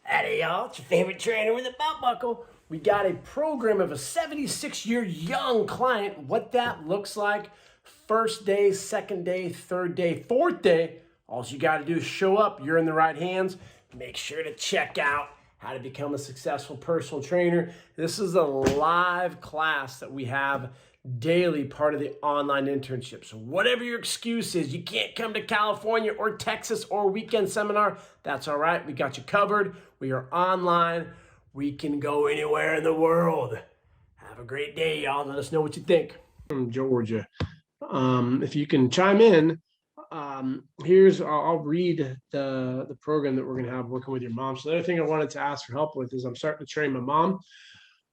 Howdy, y'all. It's your favorite trainer with a belt buckle. We got a program of a 76-year young client. What that looks like. First day, second day, third day, fourth day. All you got to do is show up. You're in the right hands. Make sure to check out how to become a successful personal trainer. This is a live class that we have daily, part of the online internship. So whatever your excuse is, you can't come to California or Texas or a weekend seminar, that's all right. We got you covered. We are online. We can go anywhere in the world. Have a great day, y'all. Let us know what you think. From Georgia. If you can chime in, I'll read the program that we're going to have working with your mom. So the other thing I wanted to ask for help with is I'm starting to train my mom.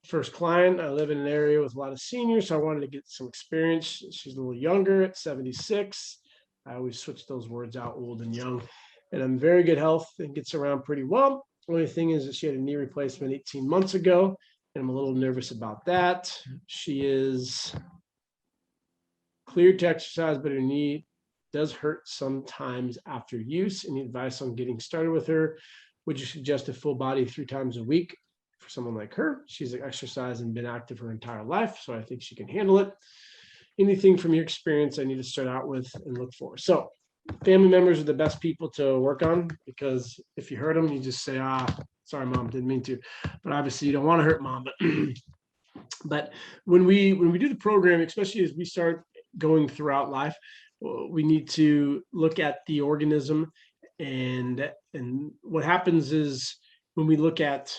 First client, I live in an area with a lot of seniors, so I wanted to get some experience. She's a little younger at 76. I always switch those words out, old and young. And I'm in very good health and gets around pretty well. Only thing is that she had a knee replacement 18 months ago, and I'm a little nervous about that. She is cleared to exercise, but her knee does hurt sometimes after use. Any advice on getting started with her? Would you suggest a full body 3 times a week for someone like her? She's exercised and been active her entire life, so I think she can handle it. Anything from your experience I need to start out with and look for? So family members are the best people to work on, because if you hurt them, you just say, sorry, mom, didn't mean to. But obviously you don't want to hurt mom. But when we do the program, especially as we start going throughout life, we need to look at the organism. And what happens is when we look at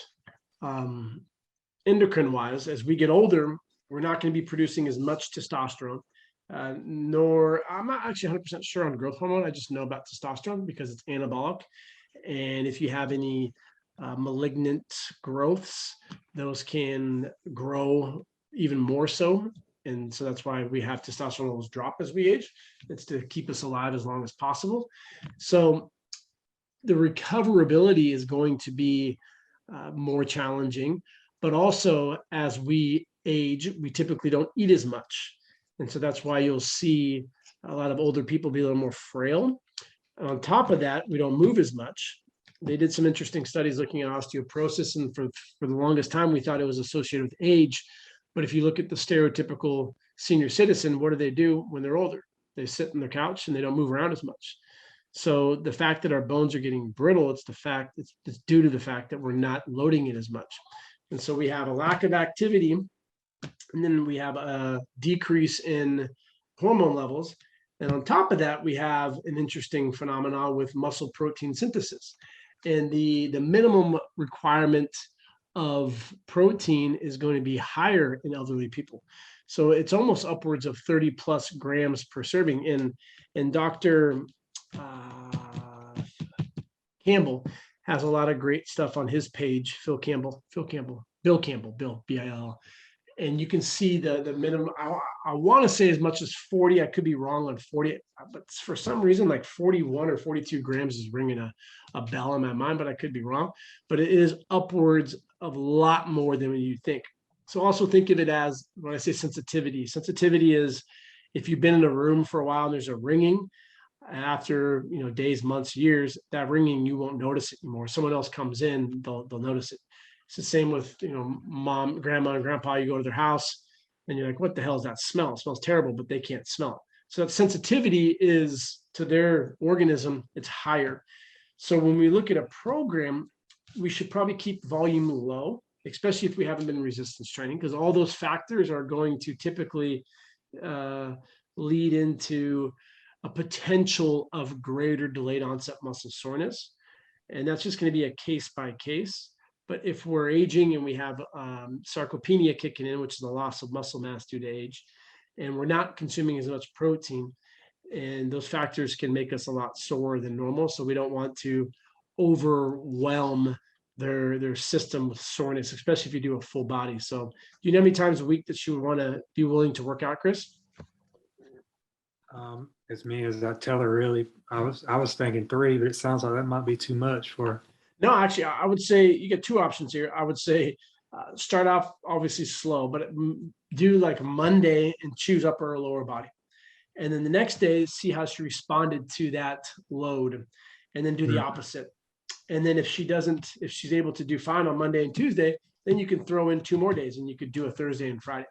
endocrine wise, as we get older, we're not going to be producing as much testosterone, nor I'm not actually 100% sure on growth hormone. I just know about testosterone because it's anabolic. And if you have any malignant growths, those can grow even more so. And so that's why we have testosterone levels drop as we age. It's to keep us alive as long as possible. So the recoverability is going to be more challenging, but also as we age, we typically don't eat as much. And so that's why you'll see a lot of older people be a little more frail. And on top of that, we don't move as much. They did some interesting studies looking at osteoporosis, and for the longest time, we thought it was associated with age. But if you look at the stereotypical senior citizen, what do when they're older? They sit on their couch and they don't move around as much. So the fact that our bones are getting brittle, it's due to the fact that we're not loading it as much. And so we have a lack of activity, and then we have a decrease in hormone levels. And on top of that, we have an interesting phenomenon with muscle protein synthesis. And the minimum requirement of protein is going to be higher in elderly people. So it's almost upwards of 30 plus grams per serving. And Dr. Campbell has a lot of great stuff on his page. Bill Campbell, Bill, and you can see the minimum. I want to say as much as 40. I could be wrong on 40, but for some reason, like 41 or 42 grams is ringing a bell in my mind, but I could be wrong. But it is upwards of a lot more than you think. So also think of it as, when I say sensitivity, sensitivity is if you've been in a room for a while and there's a ringing, after days, months, years, that ringing, you won't notice it anymore. Someone else comes in, they'll notice it. It's the same with mom, grandma, and grandpa. You go to their house and you're like, what the hell is that smell? It smells terrible, but they can't smell it. So that sensitivity is to their organism, it's higher. So when we look at a program, we should probably keep volume low, especially if we haven't been resistance training, because all those factors are going to typically lead into a potential of greater delayed onset muscle soreness. And that's just going to be a case by case. But if we're aging and we have sarcopenia kicking in, which is the loss of muscle mass due to age, and we're not consuming as much protein, and those factors can make us a lot sore than normal. So we don't want to overwhelm their system with soreness, especially if you do a full body. So do you know how many times a week that you would want to be willing to work out, Chris? As me as I tell her, really, I was thinking 3, but it sounds like that might be too much for. No, actually, I would say you get 2 options here. I would say start off obviously slow, but do like Monday and choose upper or lower body. And then the next day, see how she responded to that load, and then do the opposite. And then if she's able to do fine on Monday and Tuesday, then you can throw in 2 more days and you could do a Thursday and Friday.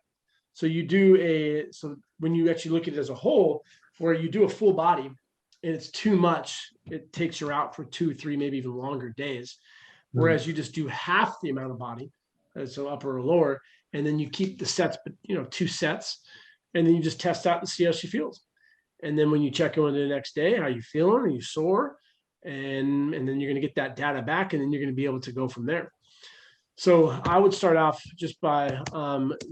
So so when you actually look at it as a whole, where you do a full body and it's too much, it takes you out for 2, 3, maybe even longer days. Whereas you just do half the amount of body, so upper or lower, and then you keep the sets, 2 sets, and then you just test out to see how she feels. And then when you check in with her the next day, how you feeling? Are you sore? And then you're going to get that data back, and then you're going to be able to go from there. So I would start off just by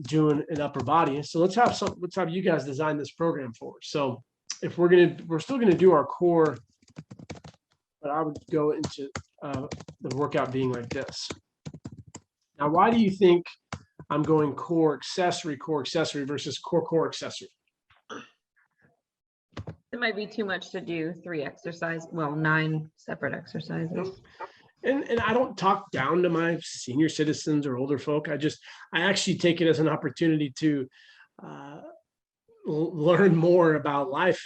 doing an upper body. So let's have you guys design this program for us. So if we're still gonna do our core, but I would go into the workout being like this. Now, why do you think I'm going core accessory versus core accessory? It might be too much to do 9 separate exercises. And I don't talk down to my senior citizens or older folk. I actually take it as an opportunity to learn more about life.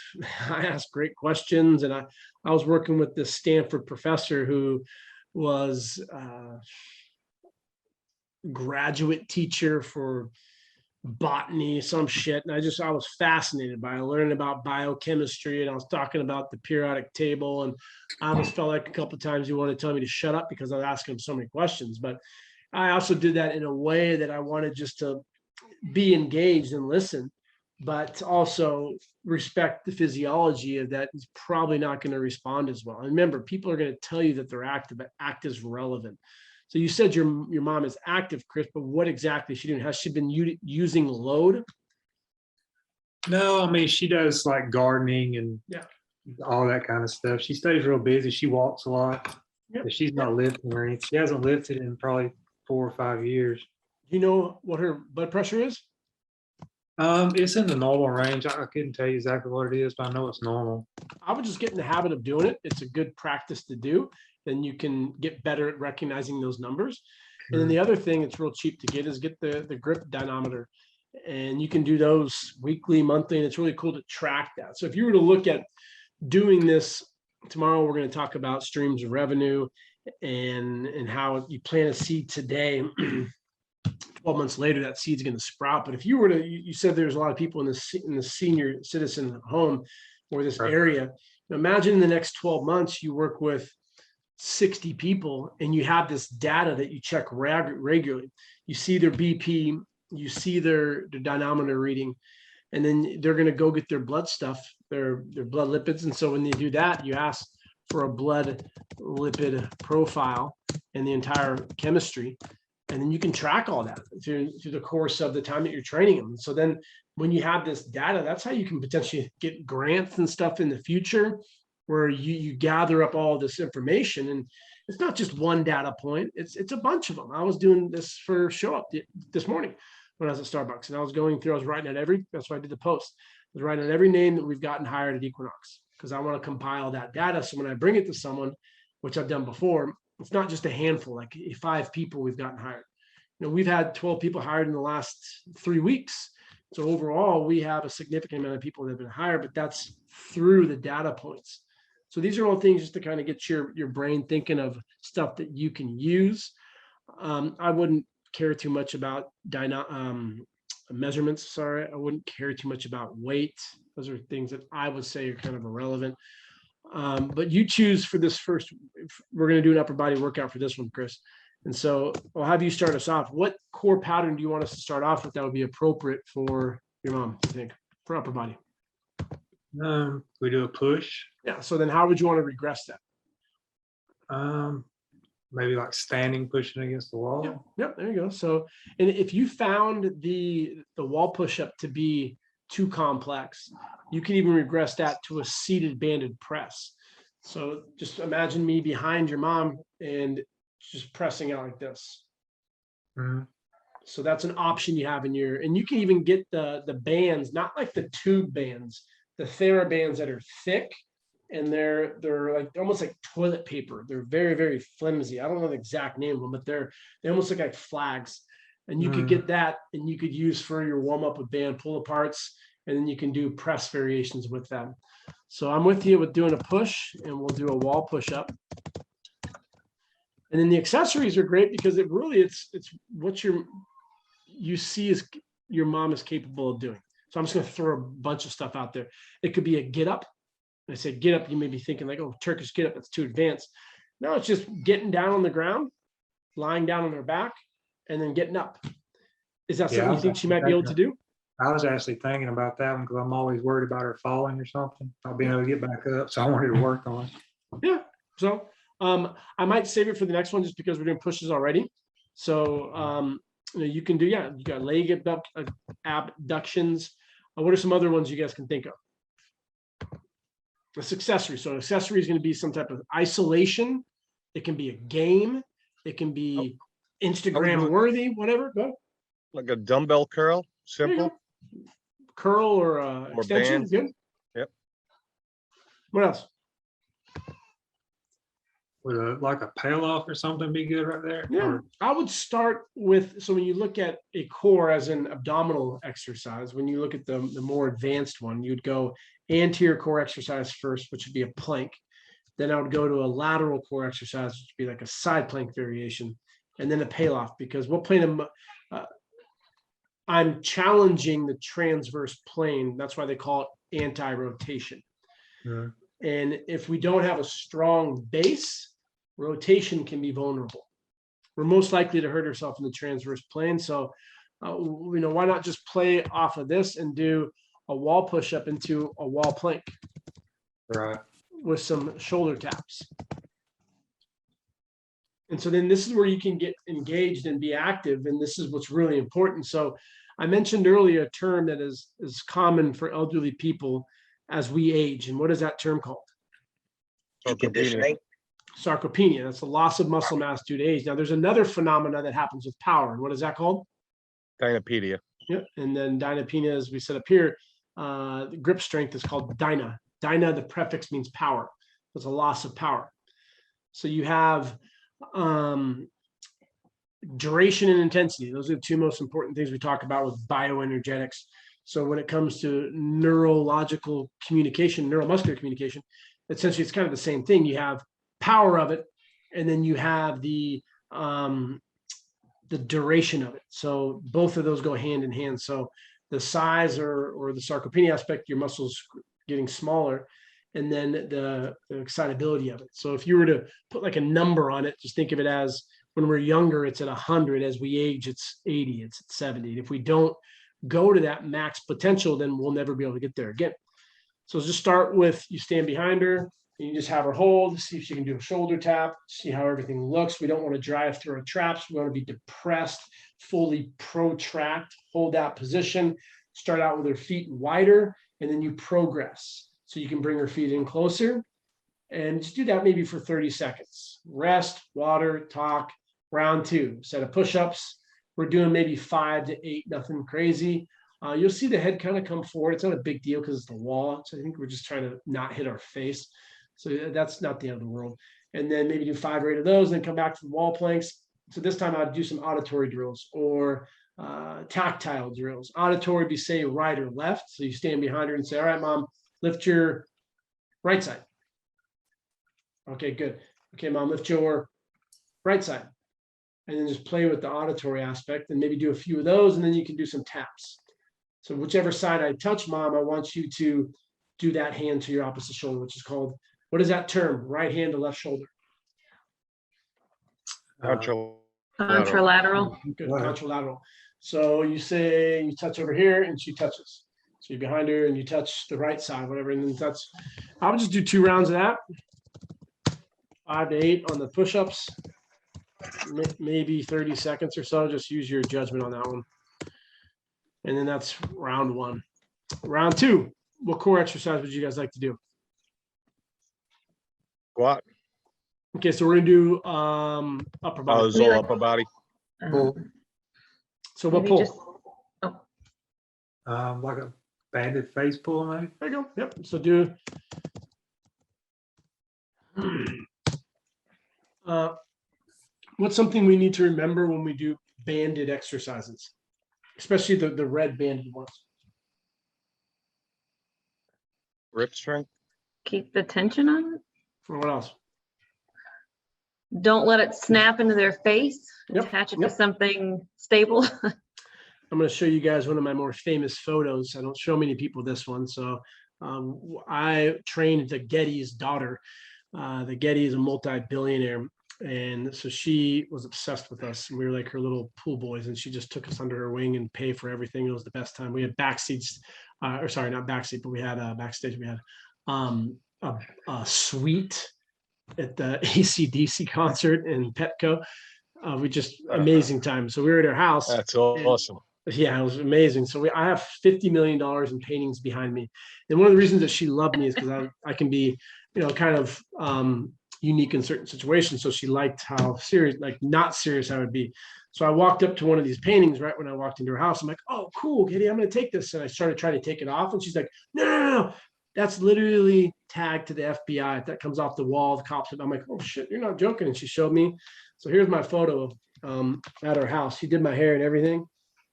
I ask great questions, and I was working with this Stanford professor who was a graduate teacher for botany, some shit. And I was fascinated by learning about biochemistry, and I was talking about the periodic table, and I almost felt like a couple of times he wanted to tell me to shut up because I was asking him so many questions. But I also did that in a way that I wanted just to be engaged and listen, but also respect the physiology of that is probably not going to respond as well. And remember, people are going to tell you that they're active, but ACT is relevant. So you said your mom is active, Chris, but what exactly is she doing? Has she been using load? No, I mean, she does like gardening and all that kind of stuff. She stays real busy. She walks a lot. But she's not lifting or anything. She hasn't lifted in probably 4 or 5 years. Do you know what her blood pressure is? It's in the normal range. I couldn't tell you exactly what it is, but I know it's normal. I would just get in the habit of doing it. It's a good practice to do. Then you can get better at recognizing those numbers. And then the other thing it's real cheap to get is get the grip dynamometer. And you can do those weekly, monthly, and it's really cool to track that. So if you were to look at doing this tomorrow, we're going to talk about streams of revenue and how you plant a seed today. 12 months later, that seed's going to sprout. But if you were to, you said there's a lot of people in the senior citizen home or this area. Imagine in the next 12 months, you work with 60 people and you have this data that you check regularly. You see their BP, you see their dynamometer reading, and then they're going to go get their blood stuff, their blood lipids. And so when they do that, you ask for a blood lipid profile and the entire chemistry. And then you can track all that through the course of the time that you're training them. So then when you have this data, that's how you can potentially get grants and stuff in the future, where you gather up all this information. And it's not just one data point, it's a bunch of them. I was doing this for Show Up this morning when I was at Starbucks, and I was writing out that's why I did the post. I was writing out every name that we've gotten hired at Equinox, because I want to compile that data. So when I bring it to someone, which I've done before, it's not just a handful, like 5 people we've gotten hired. We've had 12 people hired in the last 3 weeks. So overall, we have a significant amount of people that have been hired, but that's through the data points. So these are all things just to kind of get your brain thinking of stuff that you can use. I wouldn't care too much about measurements. Sorry, I wouldn't care too much about weight. Those are things that I would say are kind of irrelevant. But you choose for this first. We're going to do an upper body workout for this one, Chris. And so I'll have you start us off. What core pattern do you want us to start off with that would be appropriate for your mom, I think, for upper body? We do a push. Yeah. So then how would you want to regress that? Maybe like standing, pushing against the wall. Yep. There you go. So, and if you found the wall push-up to be too complex, you can even regress that to a seated banded press. So just imagine me behind your mom and just pressing out like this. So that's an option you have and you can even get the bands, not like the tube bands, the TheraBands that are thick, and they're like almost like toilet paper. They're very, very flimsy. I don't know the exact name of them, but they almost look like flags. And you could get that and you could use for your warm-up with band pull aparts, and then you can do press variations with them. So I'm with you with doing a push, and we'll do a wall push-up. And then the accessories are great because it's what you see is your mom is capable of doing. So I'm just going to throw a bunch of stuff out there. It could be a get up. When I say get up, you may be thinking like, oh, Turkish get up, that's too advanced. No, it's just getting down on the ground, lying down on her back, and then getting up. Is that something you think she might be able to do? I was actually thinking about that one because I'm always worried about her falling or something, not being able to get back up. So I wanted to work on it. Yeah. So I might save it for the next one just because we're doing pushes already. So you can do, you got leg abductions. What are some other ones you guys can think of? It's accessory. So an accessory is going to be some type of isolation. It can be a game. It can be Instagram worthy, whatever. Go. Like a dumbbell curl, There you simple. go. Curl or extension. bands. Good. Yep. What else? Would like a pail off or something be good right there? Yeah, Or- I would start with, so when you look at a core as an abdominal exercise, when you look at the more advanced one, you'd go anterior core exercise first, which would be a plank. Then I would go to a lateral core exercise, which would be like a side plank variation, and then a pail off, because what plane I'm challenging the transverse plane. That's why they call it anti-rotation. Yeah. And if we don't have a strong base, rotation can be vulnerable. We're most likely to hurt ourselves in the transverse plane. So, why not just play off of this and do a wall push-up into a wall plank Right. with some shoulder taps. And so then this is where you can get engaged and be active. And this is what's really important. So I mentioned earlier a term that is common for elderly people as we age. And what is that term called? Sarcopenia. Sarcopenia. That's the loss of muscle mass due to age. Now there's another phenomena that happens with power. And what is that called? Dynapedia. Yep. And then dynapenia, as we said up here, the grip strength is called dyna. Dyna, the prefix means power. It's a loss of power. So you have duration and intensity. Those are the two most important things we talk about with bioenergetics. So when it comes to neurological communication, neuromuscular communication, essentially it's kind of the same thing. You have power of it, and then you have the duration of it. So both of those go hand in hand. So the size or the sarcopenia aspect, your muscles getting smaller, and then the excitability of it. So if you were to put like a number on it, just think of it as when we're younger, it's at 100. As we age, it's 80, it's at 70. If we don't go to that max potential, then we'll never be able to get there again. So just start with, you stand behind her, and you just have her hold, see if she can do a shoulder tap, see how everything looks. We don't want to drive through our traps. We want to be depressed, fully protract, hold that position, start out with her feet wider, and then you progress. So you can bring her feet in closer and just do that maybe for 30 seconds. Rest, water, talk. Round 2, set of push-ups. We're doing maybe 5 to 8, nothing crazy. You'll see the head kind of come forward. It's not a big deal because it's the wall. So I think we're just trying to not hit our face. So that's not the end of the world. And then maybe do 5 or 8 of those, and then come back to the wall planks. So this time I'd do some auditory drills or tactile drills. Auditory would be, say, right or left. So you stand behind her and say, all right, mom, lift your right side. Okay, good. Okay, mom, lift your right side. And then just play with the auditory aspect and maybe do a few of those, and then you can do some taps. So whichever side I touch, mom, I want you to do that hand to your opposite shoulder, which is called, what is that term? Right hand to left shoulder. Contralateral. Good, contralateral. So you say, you touch over here and she touches. So you're behind her and you touch the right side, whatever, and then touch. I would just do 2 rounds of that. 5 to 8 on the push-ups. Maybe 30 seconds or so. Just use your judgment on that one. And then that's round 1. Round 2, what core exercise would you guys like to do? Squat. Okay, so we're gonna do upper Oh, body. it's all upper body. So what Maybe pull? just- Like a banded face pull, maybe. There you go. Yep. So do what's something we need to remember when we do banded exercises, especially the red banded ones? Grip strength. Keep the tension on it. Or what else? Don't let it snap into their face. Yep, Attach it yep. to something stable. I'm going to show you guys one of my more famous photos. I don't show many people this one. So I trained the Getty's daughter. The Getty is a multi-billionaire. And so she was obsessed with us. And we were like her little pool boys. And she just took us under her wing and paid for everything. It was the best time. We had backseats, or sorry, not backseat, but we had backstage. We had a suite at the AC/DC concert in Petco. We just amazing time. So we were at her house. That's awesome. Yeah, it was amazing. So I have $50 million in paintings behind me. And one of the reasons that she loved me is because I can be, kind of unique in certain situations. So she liked how serious, like not serious I would be. So I walked up to one of these paintings right when I walked into her house. I'm like, oh, cool, Kitty, I'm going to take this. And I started trying to take it off. And she's like, no. That's literally tagged to the FBI. If that comes off the wall, the cops, I'm like, oh shit, you're not joking. And she showed me. So here's my photo at her house. She did my hair and everything.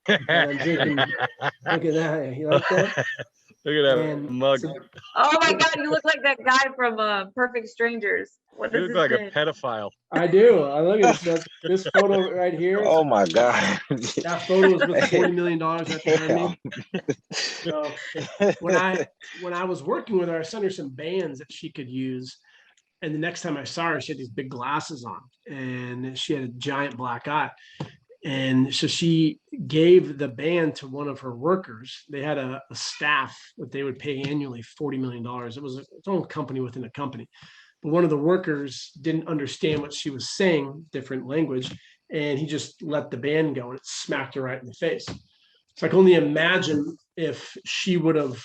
And I'm drinking. Look at that. You like that? Look at that And mug. so- Oh my God, you look like that guy from Perfect Strangers. What You is look like his a name? pedophile. I do. I look at this photo right here. Oh my God. That photo is worth $40 million right behind me. So when I was working with her, I sent her some bands that she could use. And the next time I saw her, she had these big glasses on and she had a giant black eye. And so she gave the band to one of her workers. They had a staff that they would pay annually $40 million. It was its own company within a company. But one of the workers didn't understand what she was saying, different language, and he just let the band go and it smacked her right in the face. So I can only imagine if she would have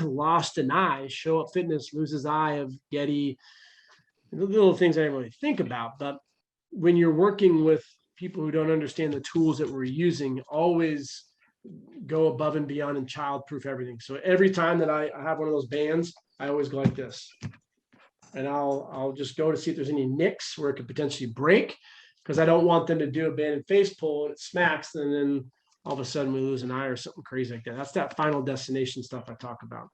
lost an eye, Show Up Fitness, lose his eye of Getty, the little things I didn't really think about. But when you're working with people who don't understand the tools that we're using, always go above and beyond and childproof everything. So every time that I have one of those bands, I always go like this. And I'll just go to see if there's any nicks where it could potentially break, because I don't want them to do a band and face pull and it smacks, and then all of a sudden we lose an eye or something crazy like that. That's that final destination stuff I talk about.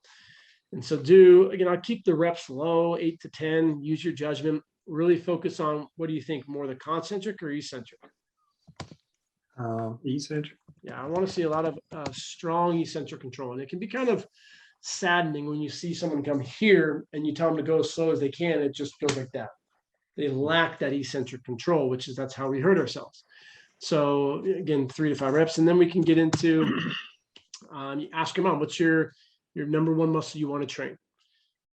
And so I'll keep the reps low, 8 to 10, use your judgment, really focus on, what do you think, more the concentric or eccentric? Eccentric. Yeah, I want to see a lot of strong eccentric control. And it can be kind of saddening when you see someone come here and you tell them to go as slow as they can. It just goes like that. They lack that eccentric control, that's how we hurt ourselves. So again, 3 to 5 reps. And then we can get into, you ask your mom, what's your number one muscle you want to train?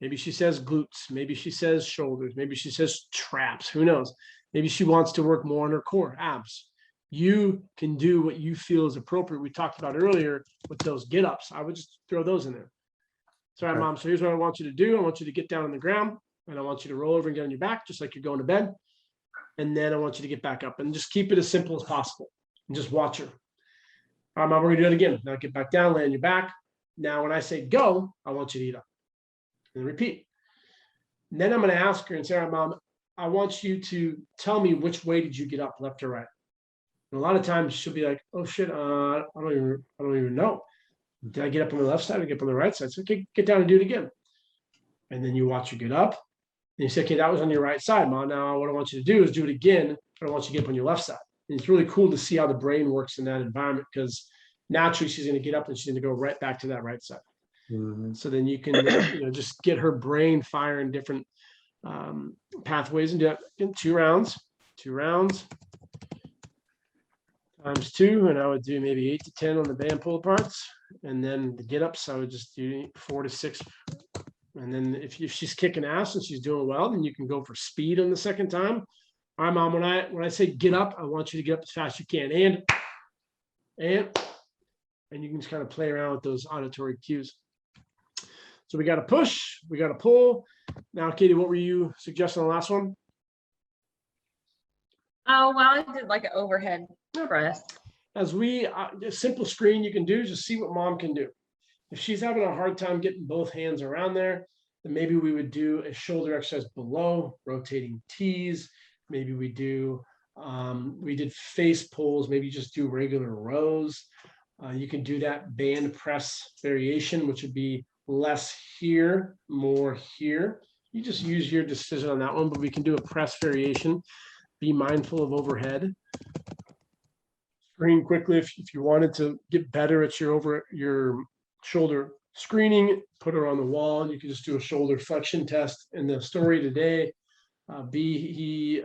Maybe she says glutes. Maybe she says shoulders. Maybe she says traps. Who knows? Maybe she wants to work more on her core, abs. You can do what you feel is appropriate. We talked about earlier with those get-ups. I would just throw those in there. Sorry, Mom. So here's what I want you to do. I want you to get down on the ground, and I want you to roll over and get on your back, just like you're going to bed. And then I want you to get back up and just keep it as simple as possible and just watch her. All right, Mom, we're gonna do it again. Now get back down, lay on your back. Now, when I say go, I want you to eat up and repeat. And then I'm going to ask her and say, all right, Mom, I want you to tell me which way did you get up, left or right? And a lot of times she'll be like, oh shit, I don't even know. Did I get up on the left side or get up on the right side? So okay, get down and do it again. And then you watch her get up. And you say, okay, that was on your right side, Mom. Now what I want you to do is do it again, but I want you to get up on your left side. And it's really cool to see how the brain works in that environment, because naturally she's going to get up and she's going to go right back to that right side. Mm-hmm. So then you can just get her brain firing different pathways and do that in 2 rounds times 2. And I would do maybe 8 to 10 on the band pull aparts. And then the get ups, I would just do 4 to 6. And then if she's kicking ass and she's doing well, then you can go for speed on the second time. All right, Mom, when I say get up, I want you to get up as fast as you can. And you can just kind of play around with those auditory cues. So we got to push, we got to pull. Now, Katie, what were you suggesting on the last one? Oh, well, I did like an overhead press. As a simple screen you can do, just see what Mom can do. If she's having a hard time getting both hands around there, then maybe we would do a shoulder exercise below, rotating T's. Maybe we did face pulls, maybe just do regular rows. You can do that band press variation, which would be less here, more here. you just use your decision on that one, but we can do a press variation. Be mindful of overhead. Screen quickly if you wanted to get better at your shoulder screening, put her on the wall, and you can just do a shoulder flexion test. In the story today, he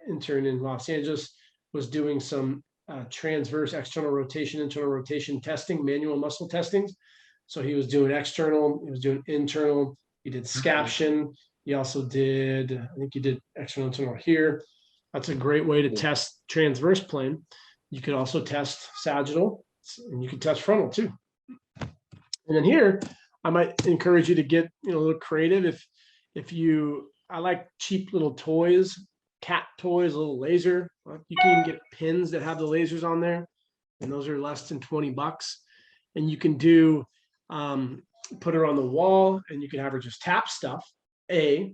intern in Los Angeles, was doing some transverse external rotation, internal rotation testing, manual muscle testings. So he was doing external, he was doing internal, he did scaption, he also did, I think he did external, internal here. That's a great way to test transverse plane. You could also test sagittal, and you can test frontal too. And then here, I might encourage you to get a little creative. I like cheap little toys, cat toys, a little laser. You can even get pins that have the lasers on there, and those are less than $20. And you can do, put her on the wall, and you can have her just tap stuff. A,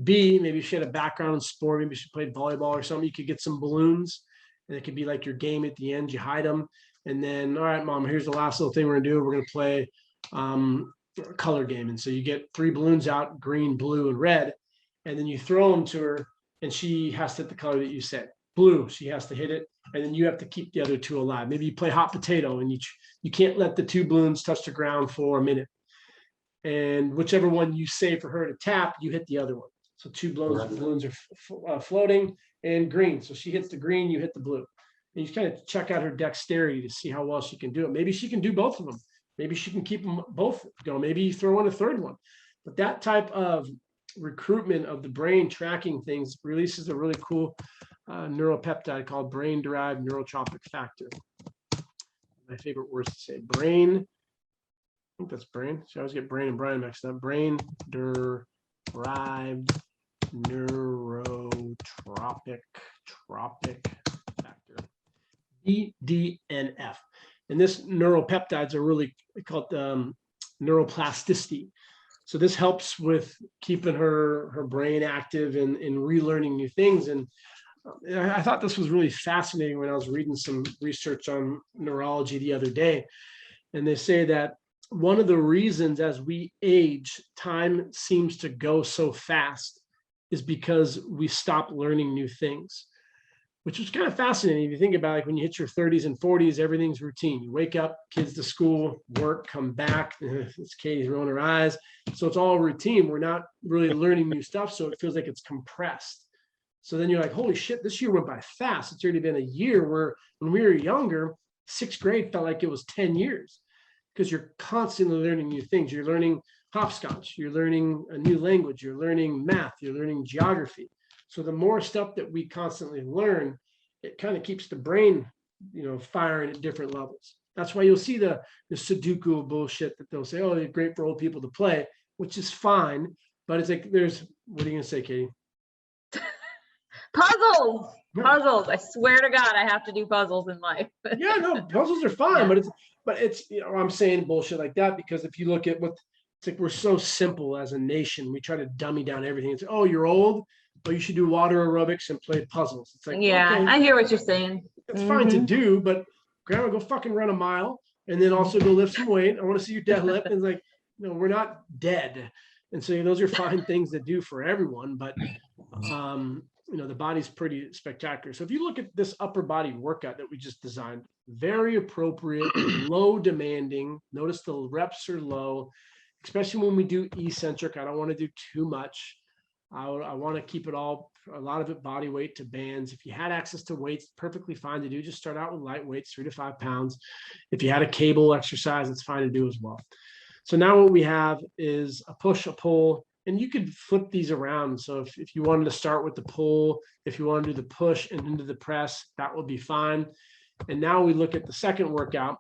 B, maybe she had a background in sport, maybe she played volleyball or something. You could get some balloons, and it could be like your game at the end. You hide them, and then, all right, mom, here's the last little thing we're gonna do. We're gonna play a color game, and so you get 3 balloons out: green, blue, and red. And then you throw them to her, and she has to hit the color that you said. Blue, she has to hit it, and then you have to keep the other 2 alive. Maybe you play hot potato, and you can't let the 2 balloons touch the ground for a minute. And whichever one you say for her to tap, you hit the other one. So 2 balloons are floating, and green. So she hits the green, you hit the blue. And you kind of check out her dexterity to see how well she can do it. Maybe she can do both of them. Maybe she can keep them both going. Maybe you throw in a third one. But that type of recruitment of the brain tracking things releases a really cool neuropeptide called brain-derived neurotropic factor. My favorite words to say: brain. I think that's brain. So I always get brain and Brian mixed up. Brain-derived neurotropic factor, BDNF. And this neuropeptides are really called neuroplasticity. So this helps with keeping her brain active and relearning new things. And I thought this was really fascinating when I was reading some research on neurology the other day. And they say that one of the reasons as we age, time seems to go so fast is because we stop learning new things, which is kind of fascinating. If you think about, like, when you hit your 30s and 40s, everything's routine. You wake up, kids to school, work, come back. It's Katie's rolling her eyes. So it's all routine. We're not really learning new stuff. So it feels like it's compressed. So then you're like, holy shit, this year went by fast. It's already been a year, where when we were younger, 6th grade felt like it was 10 years because you're constantly learning new things. You're learning hopscotch, you're learning a new language, you're learning math, you're learning geography. So the more stuff that we constantly learn, it kind of keeps the brain, firing at different levels. That's why you'll see the Sudoku bullshit that they'll say, oh, they're great for old people to play, which is fine. But it's like, what are you going to say, Katie? Puzzles. I swear to God, I have to do puzzles in life. Yeah, no, puzzles are fine, Yeah. but it's I'm saying bullshit like that because if you look at it's like, we're so simple as a nation. We try to dummy down everything. It's, oh, you're old, but you should do water aerobics and play puzzles. It's like, Yeah, okay, I hear what you're saying. it's fine to do, but grandma, go fucking run a mile and then also go lift some weight. I want to see your deadlift. And it's like, we're not dead. And so those are fine things to do for everyone, but the body's pretty spectacular. So if you look at this upper body workout that we just designed, very appropriate, low demanding. Notice the reps are low, especially when we do eccentric. I don't want to do too much. I want to keep it all, a lot of it body weight to bands. If you had access to weights, perfectly fine to do. Just start out with light weights, 3 to 5 pounds. If you had a cable exercise, it's fine to do as well. So now what we have is a push, a pull, and you could flip these around. So if you wanted to start with the pull, if you want to do the push and into the press, that will be fine. And now we look at the second workout.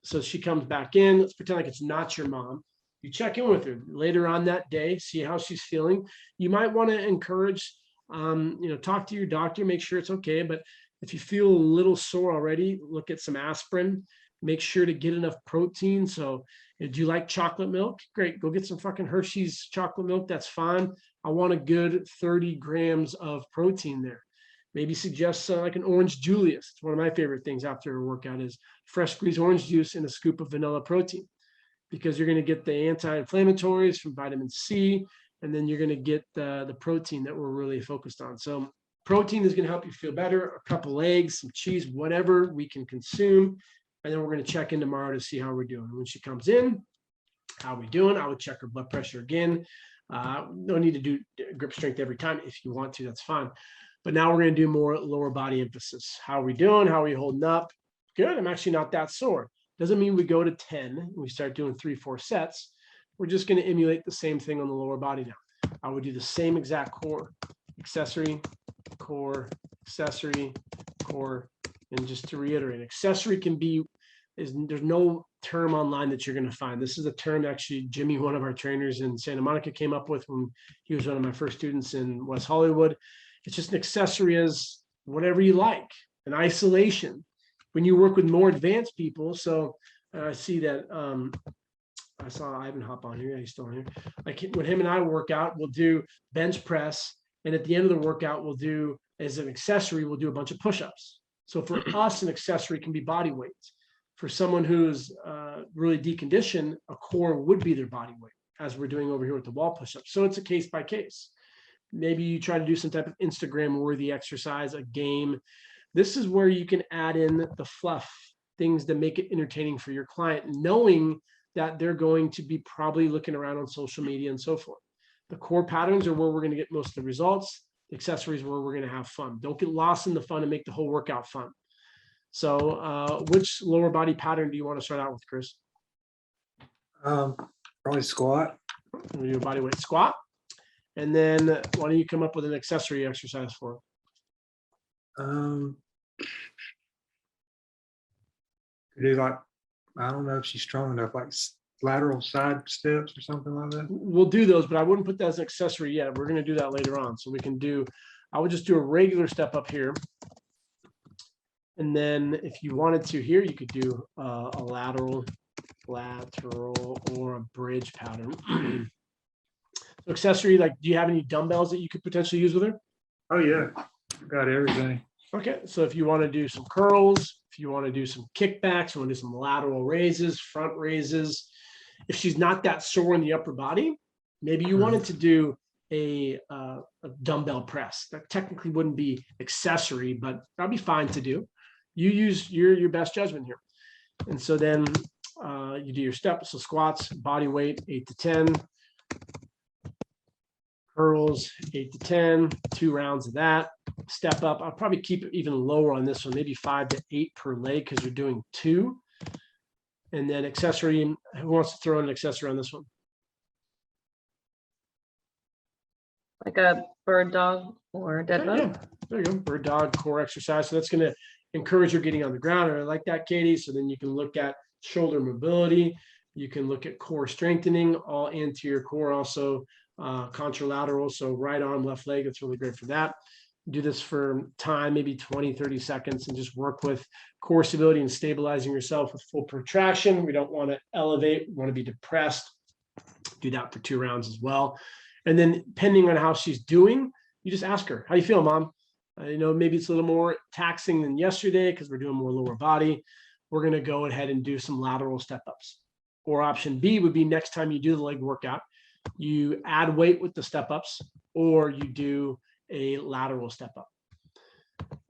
So she comes back in. Let's pretend like it's not your mom. You check in with her later on that day, see how she's feeling. You might want to encourage, talk to your doctor, make sure it's okay. But if you feel a little sore already, look at some aspirin. Make sure to get enough protein. So do you like chocolate milk? Great. Go get some fucking Hershey's chocolate milk. That's fine. I want a good 30 grams of protein there. Maybe suggest like an orange Julius. It's one of my favorite things after a workout is fresh squeezed orange juice and a scoop of vanilla protein, because you're going to get the anti-inflammatories from vitamin C. and then you're going to get the protein that we're really focused on. So protein is going to help you feel better. A couple eggs, some cheese, whatever we can consume. And then we're going to check in tomorrow to see how we're doing. When she comes in, how we doing? I would check her blood pressure again. No need to do grip strength every time. If you want to, that's fine. But now we're going to do more lower body emphasis. How are we doing? How are we holding up? Good. I'm actually not that sore. Doesn't mean we go to 10 and we start doing 3-4 sets. We're just going to emulate the same thing on the lower body now. I would do the same exact core, accessory, core, accessory, core. And just to reiterate, accessory can be, there's no term online that you're going to find. This is a term actually Jimmy, one of our trainers in Santa Monica, came up with when he was one of my first students in West Hollywood. It's just an accessory as whatever you like, an isolation. When you work with more advanced people, so I see that I saw Ivan hop on here. Yeah, he's still on here. Like when him and I work out, we'll do bench press, and at the end of the workout, we'll do as an accessory, we'll do a bunch of push-ups. So for us, an accessory can be body weight. For someone who's really deconditioned, a core would be their body weight, as we're doing over here with the wall push-ups. So it's a case by case. Maybe you try to do some type of Instagram-worthy exercise, a game. This is where you can add in the fluff, things that make it entertaining for your client, knowing that they're going to be probably looking around on social media and so forth. The core patterns are where we're going to get most of the results. The accessories where we're going to have fun. Don't get lost in the fun and make the whole workout fun. So which lower body pattern do you want to start out with, Chris? Probably squat. We do a body weight squat. And then why don't you come up with an accessory exercise for it? Do like, I don't know if she's strong enough, like lateral side steps or something like that. We'll do those, but I wouldn't put that as an accessory yet. We're going to do that later on. So we can do, I would just do a regular step up here. And then if you wanted to here, you could do a lateral, or a bridge pattern. So accessory, like, do you have any dumbbells that you could potentially use with her? Oh yeah, got everything. Okay, so if you want to do some curls, if you want to do some kickbacks, you want to do some lateral raises, front raises. If she's not that sore in the upper body, maybe you wanted to do a dumbbell press. That technically wouldn't be accessory, but that'd be fine to do. You use your best judgment here. And so then you do your steps, so squats, body weight, 8 to 10. Curls, 8 to 10, 2 rounds of that. Step up. I'll probably keep it even lower on this one, maybe 5 to 8 per leg because you're doing 2. And then accessory, who wants to throw in an accessory on this one? Like a bird dog or a dead bug. Yeah, there you go. Bird dog core exercise. So that's going to encourage your getting on the ground. And I like that, Katie. So then you can look at shoulder mobility. You can look at core strengthening, all anterior core, also contralateral. So right arm, left leg. It's really great for that. Do this for time, maybe 20, 30 seconds, and just work with core stability and stabilizing yourself with full protraction. We don't want to elevate. We want to be depressed. Do that for 2 rounds as well. And then depending on how she's doing, you just ask her, how you feel, Mom? Maybe it's a little more taxing than yesterday because we're doing more lower body. We're going to go ahead and do some lateral step-ups. Or option B would be next time you do the leg workout, you add weight with the step-ups, or you do a lateral step-up.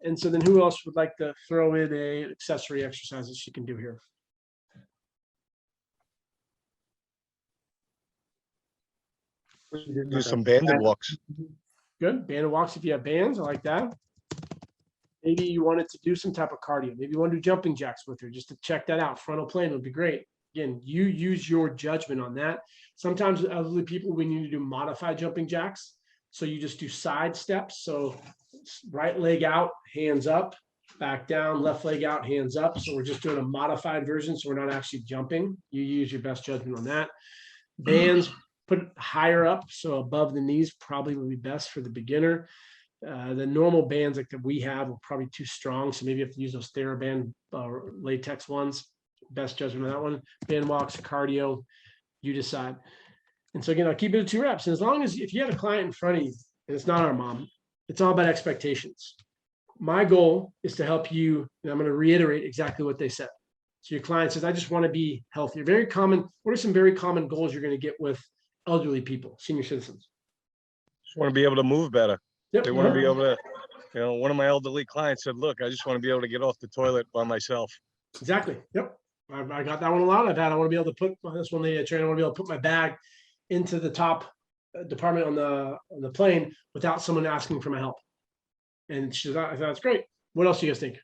And so then who else would like to throw in a accessory exercise that she can do here? Do some banded walks. Good. Banded walks if you have bands. I like that. Maybe you wanted to do some type of cardio. Maybe you want to do jumping jacks with her just to check that out. Frontal plane would be great. Again, you use your judgment on that. Sometimes with elderly people, we need to do modified jumping jacks. So you just do side steps. So right leg out, hands up, back down, left leg out, hands up. So we're just doing a modified version. So we're not actually jumping. You use your best judgment on that. Bands, put it higher up. So above the knees probably would be best for the beginner. The normal bands like that we have are probably too strong. So maybe you have to use those TheraBand latex ones. Best judgment on that one. Band walks, cardio, you decide. And so again, I'll keep it at 2 reps. And as long as if you have a client in front of you, and it's not our mom, it's all about expectations. My goal is to help you, and I'm going to reiterate exactly what they said. So your client says, I just want to be healthier. Very common. What are some very common goals you're going to get with elderly people, senior citizens? Want to be able to move better. Yep. They want to be able to, one of my elderly clients said, look, I just want to be able to get off the toilet by myself. Exactly. Yep. I got that one a lot. I want to be able to put this one. The trainer, I want to be able to put my bag into the top department on the plane without someone asking for my help. And she said, I thought that's great. What else do you guys think?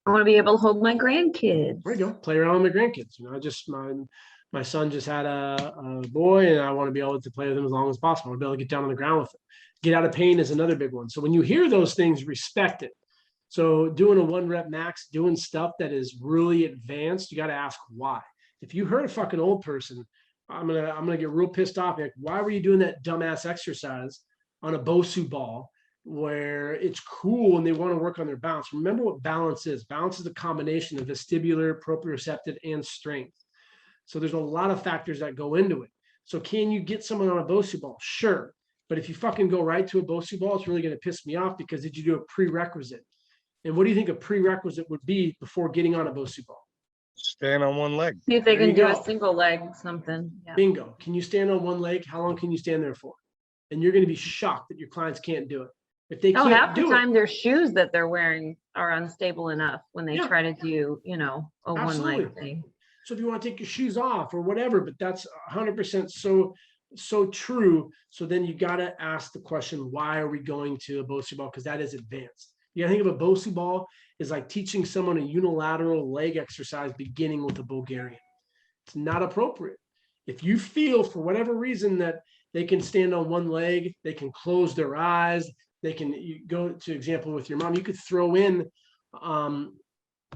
I want to be able to hold my grandkids. There you go. Play around with my grandkids. My son just had a boy, and I want to be able to play with him as long as possible. I want to be able to get down on the ground with him. Get out of pain is another big one. So when you hear those things, respect it. So doing a 1 rep max, doing stuff that is really advanced, you got to ask why. If you hurt a fucking old person, I'm gonna get real pissed off. Like, why were you doing that dumbass exercise on a BOSU ball where it's cool and they want to work on their balance? Remember what balance is. Balance is a combination of vestibular, proprioceptive, and strength. So there's a lot of factors that go into it. So can you get someone on a BOSU ball? Sure. But if you fucking go right to a BOSU ball, it's really going to piss me off because did you do a prerequisite? And what do you think a prerequisite would be before getting on a BOSU ball? Stand on one leg. See if they There can you do go. a single leg something. Yeah. Bingo. Can you stand on one leg? How long can you stand there for? And you're going to be shocked that your clients can't do it. If they Oh, can't half the do time their shoes that they're wearing are unstable enough when they Yeah. try to do, a one leg Absolutely. thing. So if you want to take your shoes off or whatever, but that's 100% so true. So then you got to ask the question, why are we going to a BOSU ball? Because that is advanced. You gotta think of a BOSU ball is like teaching someone a unilateral leg exercise beginning with a Bulgarian. It's not appropriate. If you feel for whatever reason that they can stand on one leg, they can close their eyes, they can go to example with your mom, you could throw in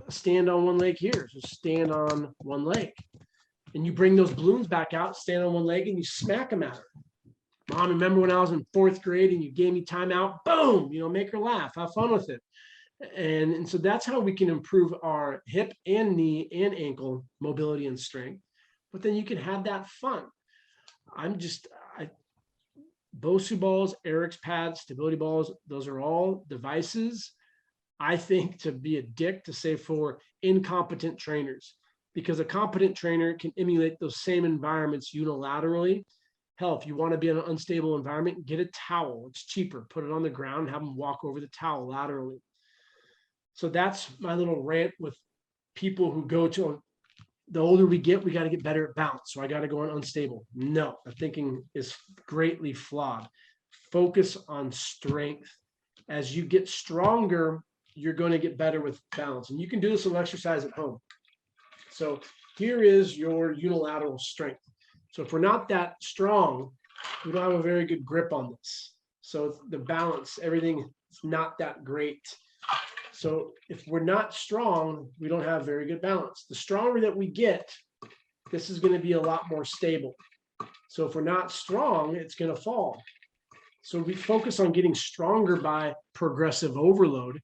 stand on one leg here. So stand on one leg. And you bring those balloons back out, stand on one leg, and you smack them at her. Mom, remember when I was in 4th grade and you gave me timeout? Boom, make her laugh, have fun with it. And so that's how we can improve our hip and knee and ankle mobility and strength. But then you can have that fun. BOSU balls, Eric's pads, stability balls, those are all devices, I think, to be a dick to say for incompetent trainers, because a competent trainer can emulate those same environments unilaterally. Hell, if you want to be in an unstable environment, get a towel. It's cheaper. Put it on the ground, have them walk over the towel laterally. So that's my little rant with people who go to, the older we get, we got to get better at balance. So I got to go on unstable. No, the thinking is greatly flawed. Focus on strength. As you get stronger, you're going to get better with balance. And you can do this with exercise at home. So here is your unilateral strength. So if we're not that strong, we don't have a very good grip on this. So the balance, everything is not that great. So if we're not strong, we don't have very good balance. The stronger that we get, this is going to be a lot more stable. So if we're not strong, it's going to fall. So we focus on getting stronger by progressive overload.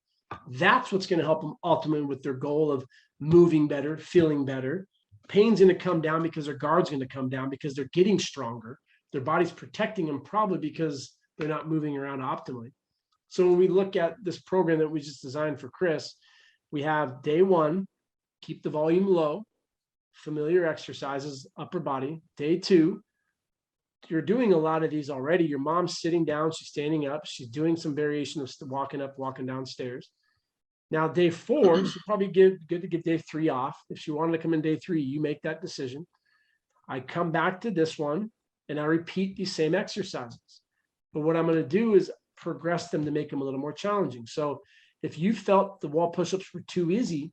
That's what's going to help them ultimately with their goal of moving better, feeling better. Pain's going to come down because their guard's going to come down because they're getting stronger. Their body's protecting them probably because they're not moving around optimally. So when we look at this program that we just designed for Chris, we have day 1, keep the volume low, familiar exercises, upper body. Day 2, you're doing a lot of these already. Your mom's sitting down, she's standing up, she's doing some variation of walking up, walking downstairs. Now, day 4, she'd probably good to give day 3 off. If she wanted to come in day 3, you make that decision. I come back to this one and I repeat these same exercises. But what I'm going to do is progress them to make them a little more challenging. So if you felt the wall push-ups were too easy,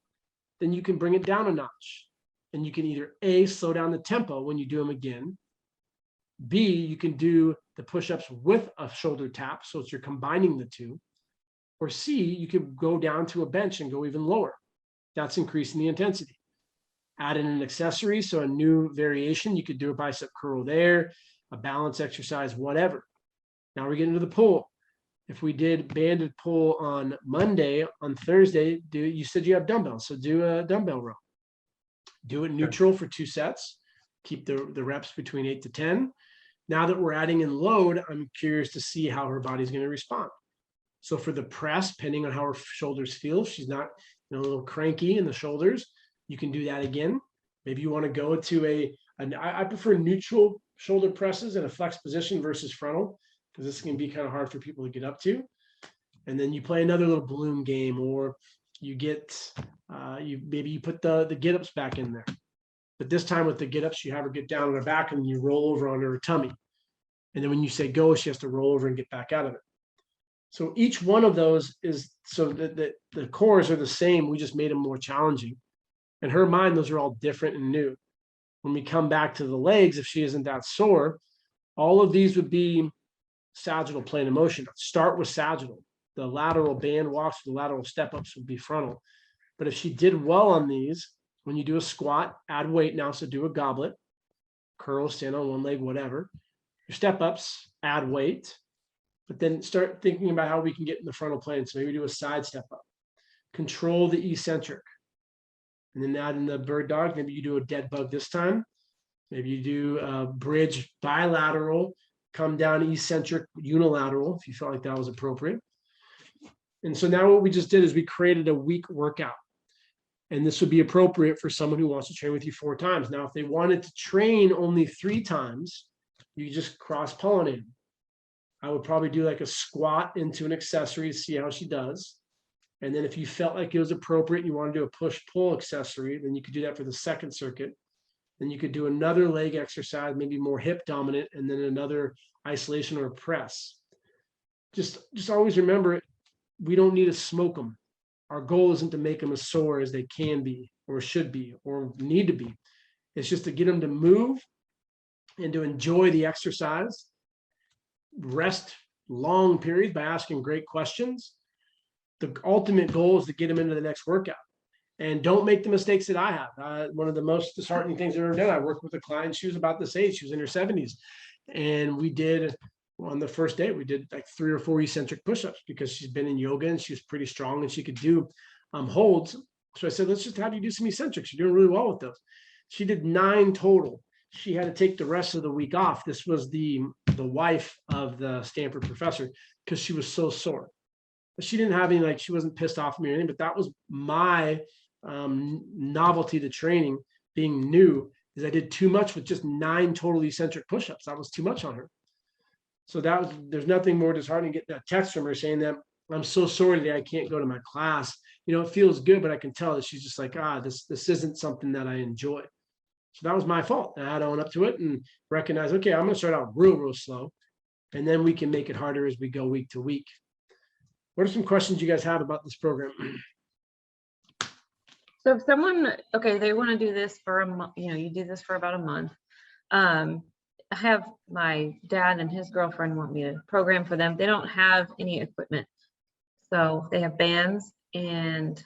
then you can bring it down a notch. And you can either A, slow down the tempo when you do them again. B, you can do the push-ups with a shoulder tap. So you're combining the two. Or C, you could go down to a bench and go even lower. That's increasing the intensity. Add in an accessory, so a new variation. You could do a bicep curl there, a balance exercise, whatever. Now we get into the pull. If we did banded pull on Monday, on Thursday, you said you have dumbbells, so do a dumbbell row. Do it neutral for 2 sets. Keep the reps between 8 to 10. Now that we're adding in load, I'm curious to see how her body's going to respond. So for the press, depending on how her shoulders feel, she's not a little cranky in the shoulders, you can do that again. Maybe you want to go to I prefer neutral shoulder presses in a flex position versus frontal, because this can be kind of hard for people to get up to. And then you play another little balloon game, or you get, maybe you put the get-ups back in there. But this time with the get-ups, you have her get down on her back and you roll over on her tummy. And then when you say go, she has to roll over and get back out of it. So each one of those is, so that the cores are the same. We just made them more challenging. In her mind, those are all different and new. When we come back to the legs, if she isn't that sore, all of these would be sagittal plane of motion. Start with sagittal. The lateral band walks, the lateral step-ups would be frontal. But if she did well on these, when you do a squat, add weight now, so do a goblet, curl, stand on one leg, whatever. Your step-ups, add weight, but then start thinking about how we can get in the frontal plane. So maybe do a side step-up. Control the eccentric. And then add in the bird dog, maybe you do a dead bug this time. Maybe you do a bridge bilateral, come down eccentric unilateral, if you felt like that was appropriate. And so now what we just did is we created a week workout. And this would be appropriate for someone who wants to train with you 4 times. Now, if they wanted to train only 3 times, you just cross-pollinate them. I would probably do like a squat into an accessory to see how she does. And then if you felt like it was appropriate, you want to do a push-pull accessory, then you could do that for the second circuit. Then you could do another leg exercise, maybe more hip dominant, and then another isolation or press. Just always remember, we don't need to smoke them. Our goal isn't to make them as sore as they can be or should be or need to be. It's just to get them to move and to enjoy the exercise, rest long periods by asking great questions. The ultimate goal is to get them into the next workout. And don't make the mistakes that I have. One of the most disheartening things I've ever done, I worked with a client, she was about this age, she was in her 70s. And we did, on the first day, we did like 3 or 4 eccentric push-ups because she's been in yoga and she was pretty strong and she could do holds. So I said, let's just have you do some eccentrics. You're doing really well with those. She did 9 total. She had to take the rest of the week off. This was the wife of the Stanford professor because she was so sore. But she didn't have any, like, she wasn't pissed off at me or anything, but that was my novelty to training, being new, is I did too much with just 9 total eccentric push-ups. That was too much on her. So there's nothing more disheartening getting that text from her saying that I'm so sorry today I can't go to my class. You know, it feels good, but I can tell that she's just like, this isn't something that I enjoy. So that was my fault. I had to own up to it and recognize, okay, I'm going to start out real slow, and then we can make it harder as we go week to week. What are some questions you guys have about this program? So if someone, okay, they want to do this for a month, you know, you do this for about a month. I have my dad and his girlfriend want me to program for them. They don't have any equipment. So they have bands and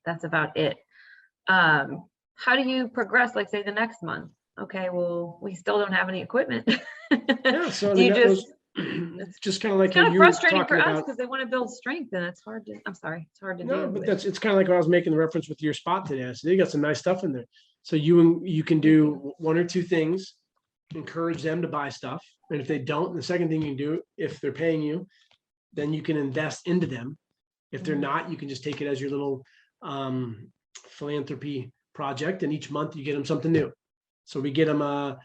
that's about it. How do you progress, like say the next month? Okay, well, we still don't have any equipment. Yeah, so I Do mean, you just, it's just kind of like it's kind of you were frustrating talking for us about. because they want to build strength and it's hard to, I'm sorry, it's hard to No, do. but it's kind of like what I was making the reference with your spot today. I said, you got some nice stuff in there. So you can do 1 or 2 things, encourage them to buy stuff. And if they don't, the second thing you can do, if they're paying you, then you can invest into them. If they're not, you can just take it as your little philanthropy project. And each month you get them something new. So we get them a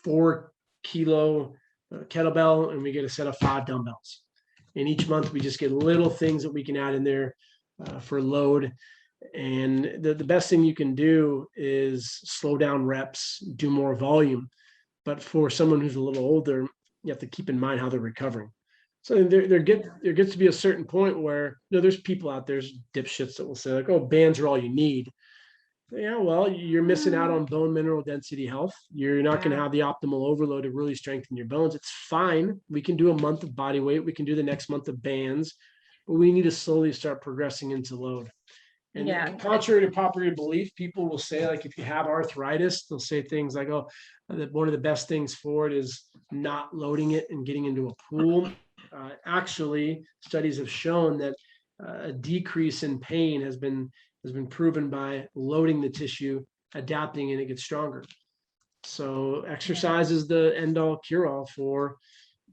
4 kilo kettlebell, and we get a set of 5 dumbbells. And each month we just get little things that we can add in there for load. And the best thing you can do is slow down reps, do more volume. But for someone who's a little older, you have to keep in mind how they're recovering. So there gets to be a certain point where, you know, there's people out there, there's dipshits that will say like, oh, bands are all you need. Yeah, well, you're missing out on bone mineral density health. You're not going to have the optimal overload to really strengthen your bones. It's fine. We can do a month of body weight. We can do the next month of bands, but we need to slowly start progressing into load. And contrary to popular belief, people will say, like, if you have arthritis, they'll say things like, oh, that one of the best things for it is not loading it and getting into a pool. Actually, studies have shown that a decrease in pain has been proven by loading the tissue, adapting, and it gets stronger. So exercise is the end-all cure-all for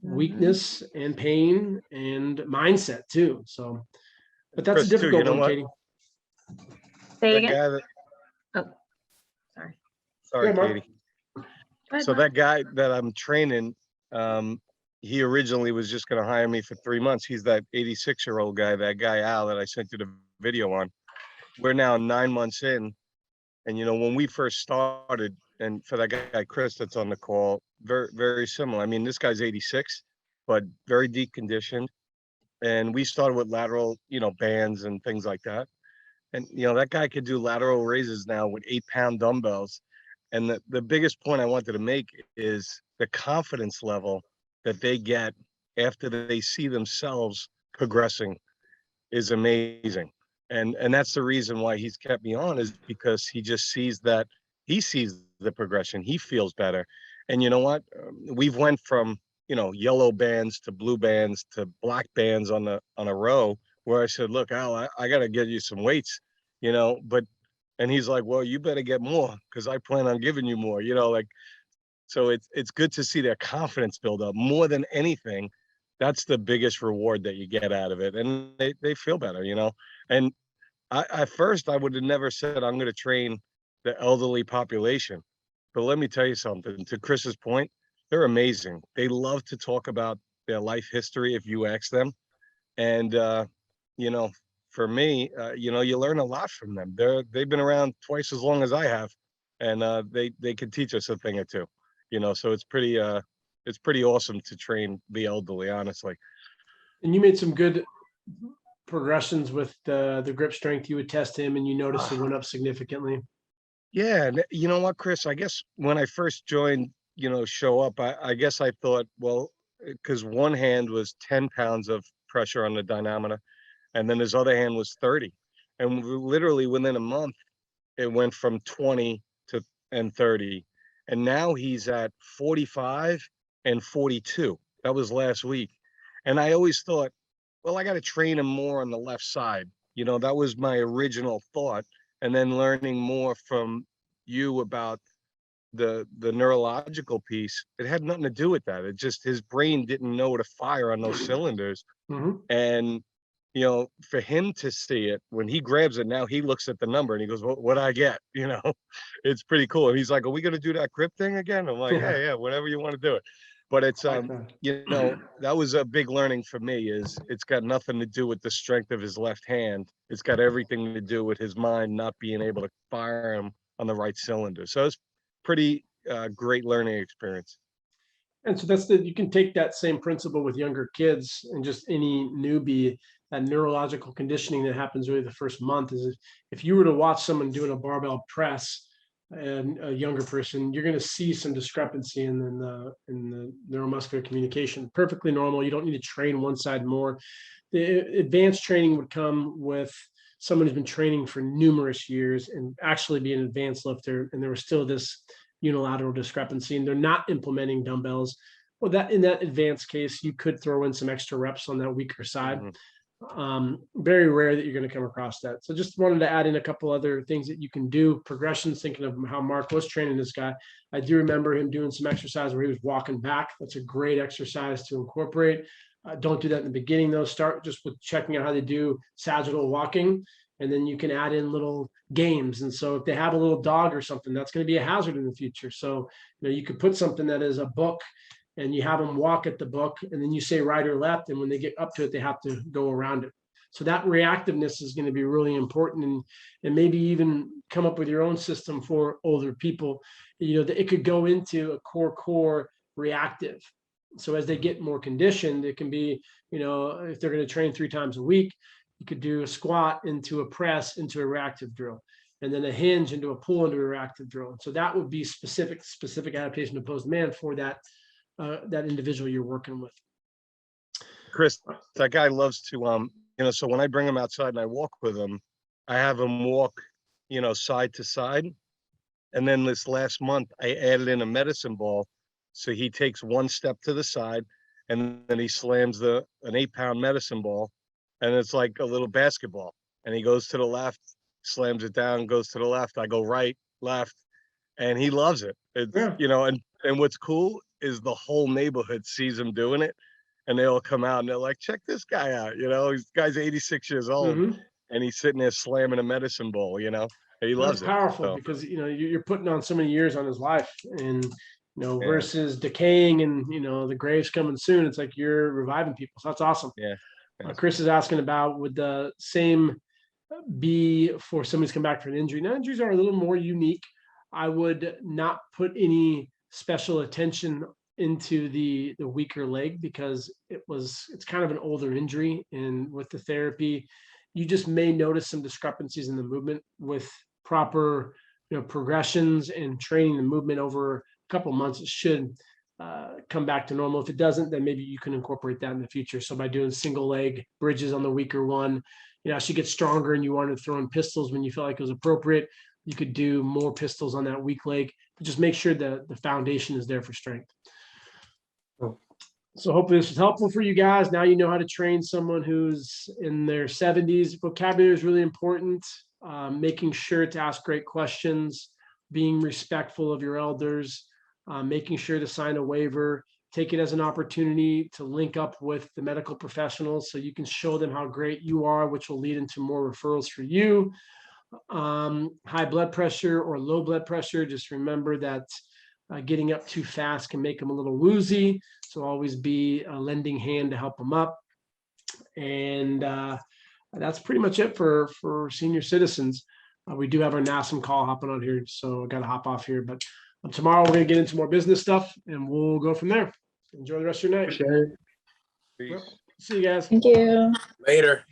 weakness and pain and mindset too. So, but that's Chris, a difficult too, you know one, what? Katie. Say it That again. guy that, Oh, sorry. sorry, Yeah, Mark. Katie. So that guy that I'm training, he originally was just going to hire me for 3 months. He's that 86-year-old guy, that guy Al that I sent you the video on. We're now 9 months in. And, you know, when we first started, and for that guy, Chris, that's on the call, very, very similar. I mean, this guy's 86, but very deep conditioned. And we started with lateral, you know, bands and things like that. And, you know, that guy could do lateral raises now with 8-pound dumbbells. And the biggest point I wanted to make is the confidence level that they get after they see themselves progressing is amazing. And that's the reason why he's kept me on, is because he just sees that, he sees the progression, he feels better. And you know what? We've went from, you know, yellow bands to blue bands to black bands on a row, where I said, look, Al, I got to get you some weights, you know, and he's like, well, you better get more, because I plan on giving you more, you know, like, so it's good to see their confidence build up more than anything. That's the biggest reward that you get out of it. And they feel better, you know. And at first I would have never said I'm going to train the elderly population. But let me tell you something, to Chris's point, they're amazing. They love to talk about their life history if you ask them. And, you know, for me, you know, you learn a lot from them. They've been around twice as long as I have, and they can teach us a thing or two, you know, so it's pretty awesome to train the elderly, honestly. And you made some good progressions with the grip strength. You would test him and you noticed it went up significantly. Yeah, and you know what, Chris, I guess when I first joined, you know, Show Up, I guess I thought, well, because one hand was 10 pounds of pressure on the dynamometer, and then his other hand was 30. And literally within a month, it went from 20 to and 30. And now he's at 45 and 42. That was last week. And I always thought, well, I got to train him more on the left side. You know, that was my original thought. And then learning more from you about the neurological piece, it had nothing to do with that. It just, his brain didn't know to fire on those cylinders. Mm-hmm. And, you know, for him to see it, when he grabs it, now he looks at the number and he goes, what I get? You know, it's pretty cool. And he's like, are we going to do that grip thing again? I'm like, yeah, whatever you want to do it. But it's, you know, that was a big learning for me, is it's got nothing to do with the strength of his left hand. It's got everything to do with his mind not being able to fire him on the right cylinder. So it's pretty great learning experience. And so you can take that same principle with younger kids and just any newbie. That neurological conditioning that happens really the first month is, if you were to watch someone doing a barbell press and a younger person, you're going to see some discrepancy in the neuromuscular communication. Perfectly normal. You don't need to train one side more. The advanced training would come with someone who's been training for numerous years and actually be an advanced lifter, and there was still this unilateral discrepancy, and they're not implementing dumbbells. Well, that in that advanced case, you could throw in some extra reps on that weaker side. Very rare that you're going to come across that. So just wanted to add in a couple other things that you can do. Progressions, thinking of how Mark was training this guy. I do remember him doing some exercise where he was walking back. That's a great exercise to incorporate. Don't do that in the beginning though. Start just with checking out how they do sagittal walking, and then you can add in little games. And so if they have a little dog or something, that's going to be a hazard in the future. So, you know, you could put something that is a book and you have them walk at the book, and then you say right or left, and when they get up to it, they have to go around it. So that reactiveness is going to be really important, and maybe even come up with your own system for older people. You know, that it could go into a core reactive. So as they get more conditioned, it can be, you know, if they're going to train 3 times a week, you could do a squat into a press into a reactive drill, and then a hinge into a pull into a reactive drill. So that would be specific adaptation of opposed man for that individual you're working with. Chris, that guy loves to, you know, so when I bring him outside and I walk with him, I have him walk, you know, side to side. And then this last month, I added in a medicine ball. So he takes one step to the side, and then he slams an 8-pound medicine ball, and it's like a little basketball. And he goes to the left, slams it down, goes to the left. I go right, left, and he loves it. It's, you know, and what's cool is the whole neighborhood sees him doing it, and they all come out and they're like, check this guy out. You know, this guy's 86 years old, and he's sitting there slamming a medicine ball, you know, and he loves it. That's powerful, because, you know, you're putting on so many years on his life, and Yeah. Yeah. Versus decaying and, the grave's coming soon. It's like you're reviving people. So that's awesome. Yeah. Chris is asking about, would the same be for somebody who's come back from an injury? Now, injuries are a little more unique. I would not put any special attention into the weaker leg because it's kind of an older injury, and with the therapy, you just may notice some discrepancies in the movement with proper progressions and training the movement over a couple of months. It should come back to normal. If it doesn't, then maybe you can incorporate that in the future. So by doing single leg bridges on the weaker one, as she gets stronger and you wanted to throw in pistols when you felt like it was appropriate, you could do more pistols on that weak leg. But just make sure that the foundation is there for strength. So hopefully this was helpful for you guys. Now you know how to train someone who's in their 70s. Vocabulary is really important. Making sure to ask great questions, being respectful of your elders, making sure to sign a waiver, take it as an opportunity to link up with the medical professionals so you can show them how great you are, which will lead into more referrals for you. High blood pressure or low blood pressure, just remember that getting up too fast can make them a little woozy. So always be a lending hand to help them up. And that's pretty much it for senior citizens. We do have our NASM call hopping on here, so I got to hop off here. But tomorrow we're going to get into more business stuff, and we'll go from there. Enjoy the rest of your night. Appreciate it. Peace. See you guys. Thank you. Later.